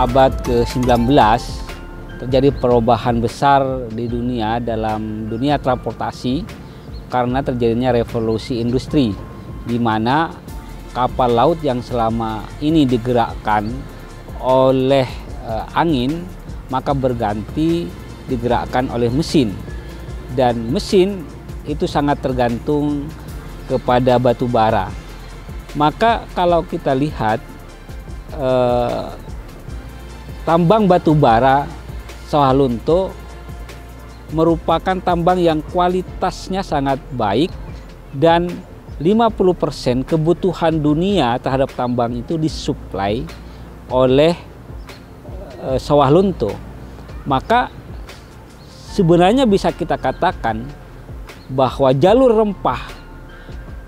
Abad ke-19 terjadi perubahan besar di dunia dalam dunia transportasi karena terjadinya revolusi industri, di mana kapal laut yang selama ini digerakkan oleh angin maka berganti digerakkan oleh mesin, dan mesin itu sangat tergantung kepada batu bara. Maka kalau kita lihat tambang batu bara Sawah Lunto merupakan tambang yang kualitasnya sangat baik, dan 50% kebutuhan dunia terhadap tambang itu disuplai oleh Sawah Lunto. Maka sebenarnya bisa kita katakan bahwa jalur rempah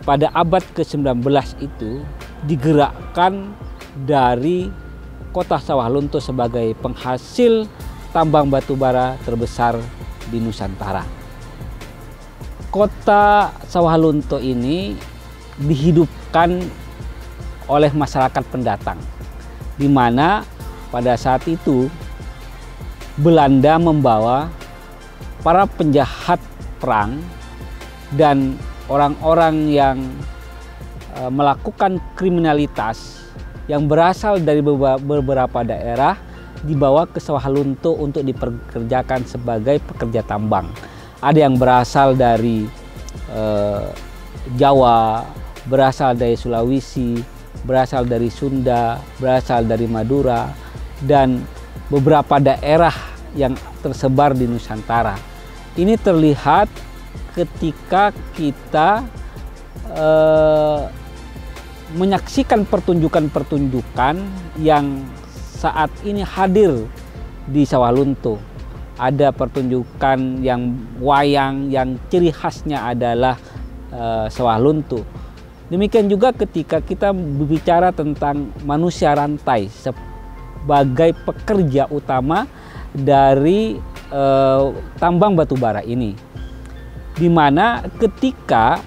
pada abad ke-19 itu digerakkan dari kota Sawah Lunto sebagai penghasil tambang batu bara terbesar di Nusantara. Kota Sawah Lunto ini dihidupkan oleh masyarakat pendatang, di mana pada saat itu Belanda membawa para penjahat perang dan orang-orang yang melakukan kriminalitas yang berasal dari beberapa daerah dibawa ke Sawah Lunto untuk dipekerjakan sebagai pekerja tambang. Ada yang berasal dari Jawa, berasal dari Sulawesi, berasal dari Sunda, berasal dari Madura, dan beberapa daerah yang tersebar di Nusantara. Ini terlihat ketika kita menyaksikan pertunjukan-pertunjukan yang saat ini hadir di Sawah Lunto. Ada pertunjukan yang wayang yang ciri khasnya adalah Sawah Lunto. Demikian juga ketika kita berbicara tentang manusia rantai sebagai pekerja utama dari tambang batu bara ini, di mana ketika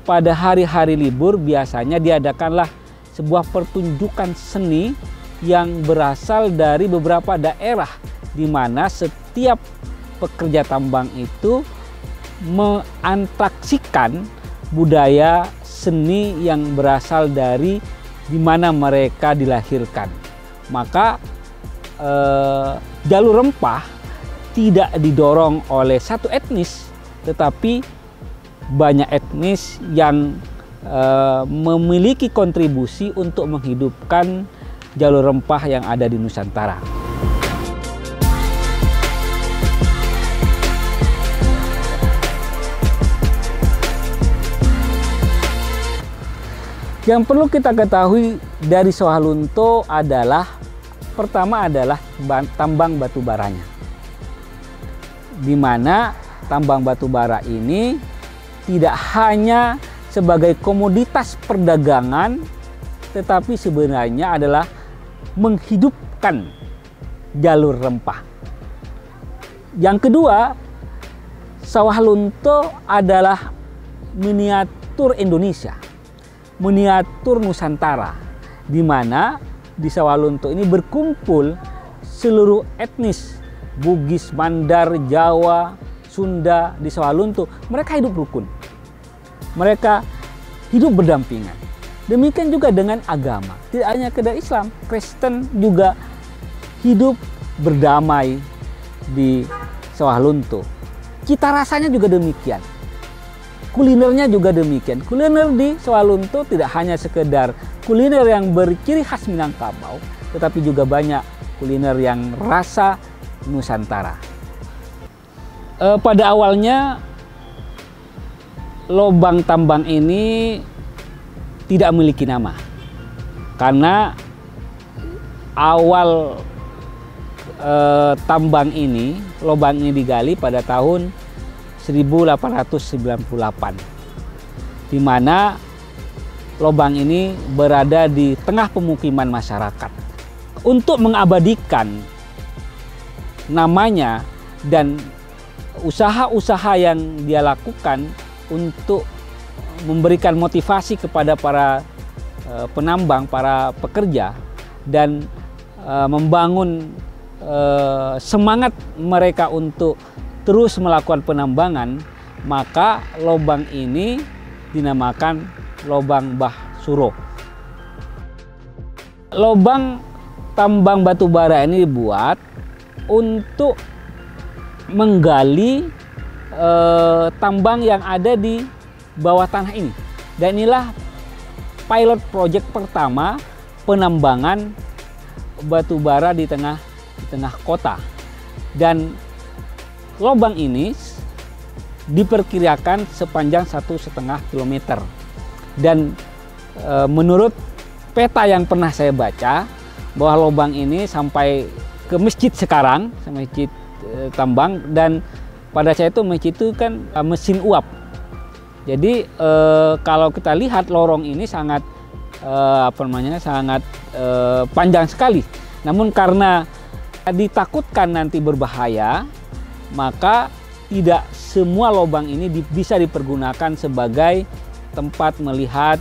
pada hari-hari libur biasanya diadakanlah sebuah pertunjukan seni yang berasal dari beberapa daerah, di mana setiap pekerja tambang itu mengatraksikan budaya seni yang berasal dari di mana mereka dilahirkan. Maka jalur rempah tidak didorong oleh satu etnis, tetapi banyak etnis yang memiliki kontribusi untuk menghidupkan jalur rempah yang ada di Nusantara. Yang perlu kita ketahui dari Sawah Lunto adalah, pertama adalah tambang batu baranya, di mana tambang batu bara ini tidak hanya sebagai komoditas perdagangan, tetapi sebenarnya adalah menghidupkan jalur rempah. Yang kedua, Sawah Lunto adalah miniatur Indonesia, miniatur Nusantara, di mana di Sawalunto ini berkumpul seluruh etnis Bugis, Mandar, Jawa, Sunda di Sawalunto. Mereka hidup rukun, mereka hidup berdampingan. Demikian juga dengan agama, tidak hanya kedai Islam, Kristen juga hidup berdamai di Sawalunto. Cita rasanya juga demikian, kulinernya juga demikian. Kuliner di Sawalunto tidak hanya sekedar kuliner yang berciri khas Minangkabau, tetapi juga banyak kuliner yang rasa Nusantara. Pada awalnya lobang tambang ini tidak memiliki nama, karena awal lobang ini digali pada tahun 1898, di mana lobang ini berada di tengah pemukiman masyarakat. Untuk mengabadikan namanya dan usaha-usaha yang dia lakukan untuk memberikan motivasi kepada para penambang, para pekerja, dan membangun semangat mereka untuk terus melakukan penambangan, maka lobang ini dinamakan lobang Mbah Suro. Lobang tambang batu bara ini dibuat untuk menggali tambang yang ada di bawah tanah ini. Dan inilah pilot project pertama penambangan batu bara di tengah kota. Dan lobang ini diperkirakan sepanjang 1,5 kilometer. Dan menurut peta yang pernah saya baca, bahwa lobang ini sampai ke masjid sekarang, masjid tambang, dan pada saat itu masjid itu kan mesin uap. Jadi kalau kita lihat lorong ini sangat sangat panjang sekali. Namun karena ditakutkan nanti berbahaya, maka tidak semua lobang ini bisa dipergunakan sebagai tempat melihat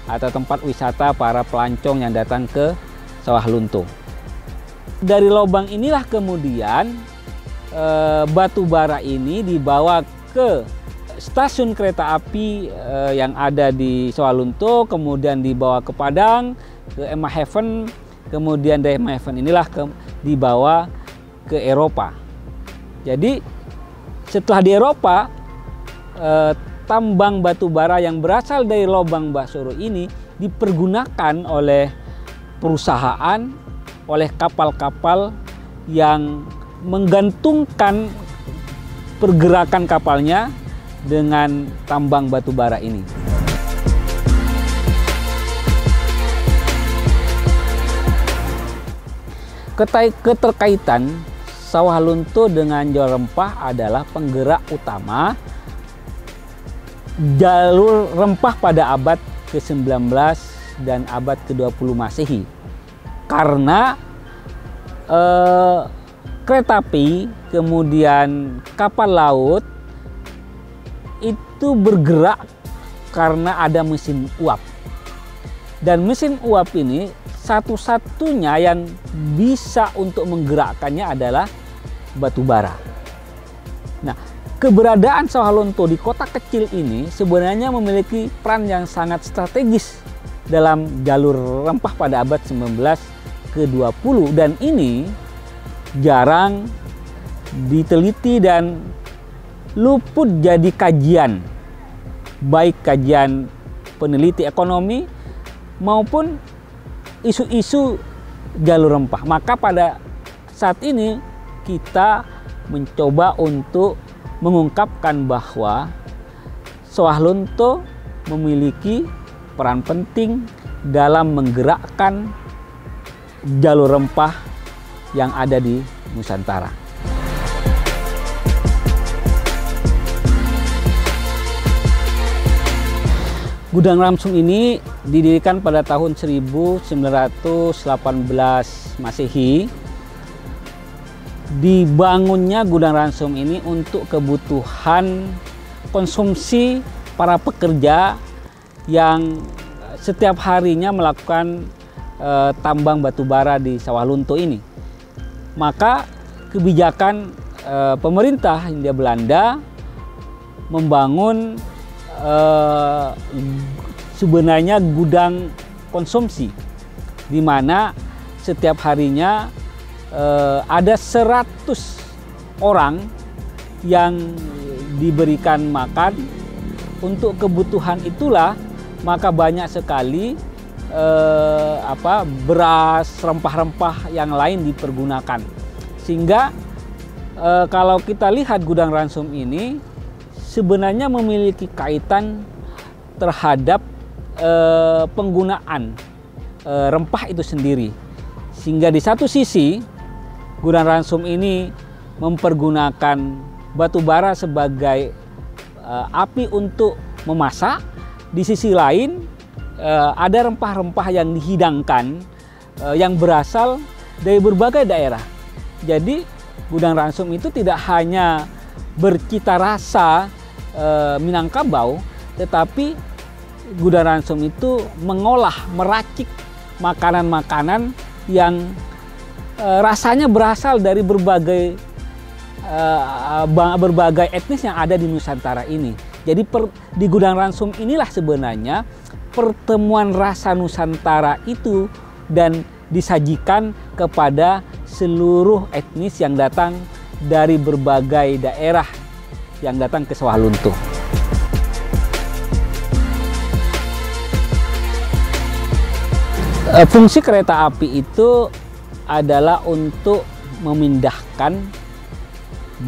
atau tempat wisata para pelancong yang datang ke Sawalunto. Dari lobang inilah kemudian batu bara ini dibawa ke stasiun kereta api yang ada di Sawalunto, kemudian dibawa ke Padang, ke Emma Haven, kemudian dari Emma Haven inilah dibawa ke Eropa. Jadi setelah di Eropa, tambang batu bara yang berasal dari lobang Mbah Suro ini dipergunakan oleh perusahaan, oleh kapal-kapal yang menggantungkan pergerakan kapalnya dengan tambang batu bara ini. Keterkaitan Sawalunto dengan jual rempah adalah penggerak utama jalur rempah pada abad ke-19 dan abad ke-20 Masehi. Karena kereta api, kemudian kapal laut itu bergerak karena ada mesin uap. Dan mesin uap ini satu-satunya yang bisa untuk menggerakkannya adalah batu bara. Nah, keberadaan Sawalunto di kota kecil ini sebenarnya memiliki peran yang sangat strategis dalam jalur rempah pada abad 19 ke-20, dan ini jarang diteliti dan luput jadi kajian, baik kajian peneliti ekonomi maupun isu-isu jalur rempah. Maka pada saat ini kita mencoba untuk mengungkapkan bahwa Sawalunto memiliki peran penting dalam menggerakkan jalur rempah yang ada di Nusantara. Gudang Ramsung ini didirikan pada tahun 1918 Masehi. Dibangunnya Gudang Ramsung ini untuk kebutuhan konsumsi para pekerja yang setiap harinya melakukan tambang batu bara di Sawah Lunto ini. Maka kebijakan pemerintah Hindia Belanda membangun sebenarnya gudang konsumsi, di mana setiap harinya ada 100 orang yang diberikan makan. Untuk kebutuhan itulah maka banyak sekali beras, rempah-rempah yang lain dipergunakan. Sehingga kalau kita lihat gudang Ransum ini sebenarnya memiliki kaitan terhadap penggunaan rempah itu sendiri. Sehingga di satu sisi gudang Ransum ini mempergunakan batu bara sebagai api untuk memasak. Di sisi lain ada rempah-rempah yang dihidangkan yang berasal dari berbagai daerah. Jadi gudang Ransum itu tidak hanya bercita rasa Minangkabau, tetapi gudang Ransum itu mengolah, meracik makanan-makanan yang rasanya berasal dari berbagai etnis yang ada di Nusantara ini. Jadi di gudang Ransum inilah sebenarnya pertemuan rasa Nusantara itu dan disajikan kepada seluruh etnis yang datang dari berbagai daerah yang datang ke Sawah Lunto. Fungsi kereta api itu adalah untuk memindahkan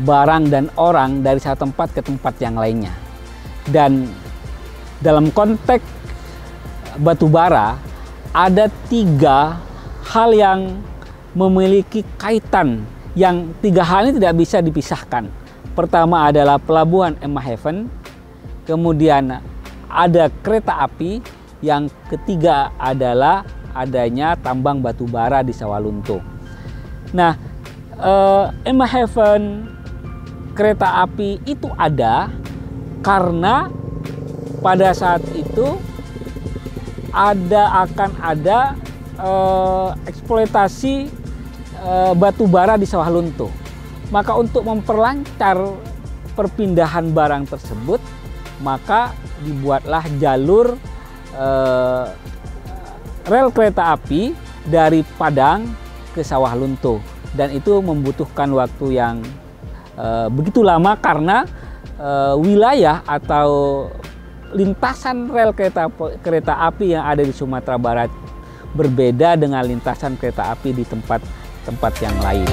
barang dan orang dari satu tempat ke tempat yang lainnya. Dan dalam konteks batu bara ada 3 hal yang memiliki kaitan, yang 3 hal ini tidak bisa dipisahkan. Pertama adalah pelabuhan Emmahaven, kemudian ada kereta api, yang ketiga adalah adanya tambang batu bara di Sawah Lunto. Nah, Emmahaven, kereta api itu ada karena pada saat itu akan ada eksploitasi batu bara di Sawah Lunto. Maka untuk memperlancar perpindahan barang tersebut, maka dibuatlah jalur rel kereta api dari Padang ke Sawah Lunto. Dan itu membutuhkan waktu yang begitu lama karena wilayah atau lintasan rel kereta api yang ada di Sumatera Barat berbeda dengan lintasan kereta api di tempat-tempat yang lain.